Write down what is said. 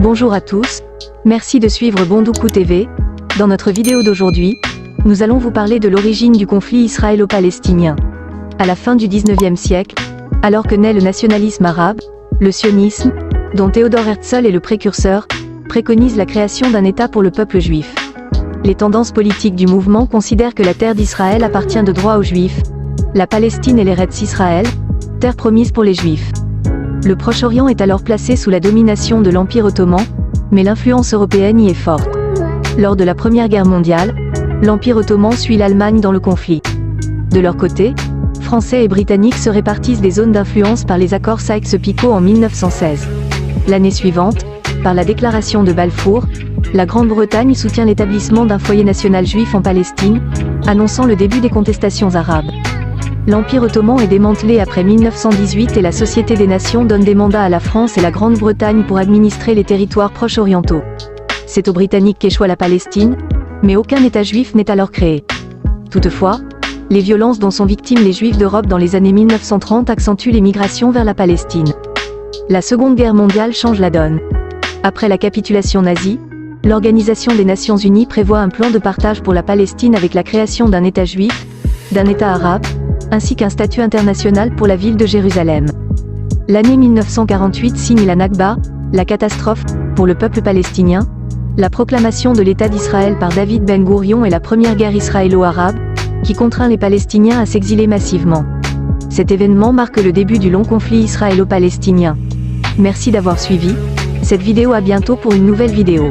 Bonjour à tous, merci de suivre Bondoukou TV. Dans notre vidéo d'aujourd'hui, nous allons vous parler de l'origine du conflit israélo-palestinien. À la fin du 19e siècle, alors que naît le nationalisme arabe, le sionisme, dont Théodore Herzl est le précurseur, préconise la création d'un État pour le peuple juif. Les tendances politiques du mouvement considèrent que la terre d'Israël appartient de droit aux Juifs, la Palestine et l'Eretz Israël, terre promise pour les Juifs. Le Proche-Orient est alors placé sous la domination de l'Empire ottoman, mais l'influence européenne y est forte. Lors de la Première Guerre mondiale, l'Empire ottoman suit l'Allemagne dans le conflit. De leur côté, Français et Britanniques se répartissent des zones d'influence par les accords Sykes-Picot en 1916. L'année suivante, par la déclaration de Balfour, la Grande-Bretagne soutient l'établissement d'un foyer national juif en Palestine, annonçant le début des contestations arabes. L'Empire ottoman est démantelé après 1918 et la Société des Nations donne des mandats à la France et la Grande-Bretagne pour administrer les territoires proche-orientaux. C'est aux Britanniques qu'échoue la Palestine, mais aucun État juif n'est alors créé. Toutefois, les violences dont sont victimes les Juifs d'Europe dans les années 1930 accentuent les migrations vers la Palestine. La Seconde Guerre mondiale change la donne. Après la capitulation nazie, l'Organisation des Nations Unies prévoit un plan de partage pour la Palestine avec la création d'un État juif, d'un État arabe, ainsi qu'un statut international pour la ville de Jérusalem. L'année 1948 signe la Nakba, la catastrophe, pour le peuple palestinien, la proclamation de l'État d'Israël par David Ben Gourion et la première guerre israélo-arabe, qui contraint les Palestiniens à s'exiler massivement. Cet événement marque le début du long conflit israélo-palestinien. Merci d'avoir suivi cette vidéo, à bientôt pour une nouvelle vidéo.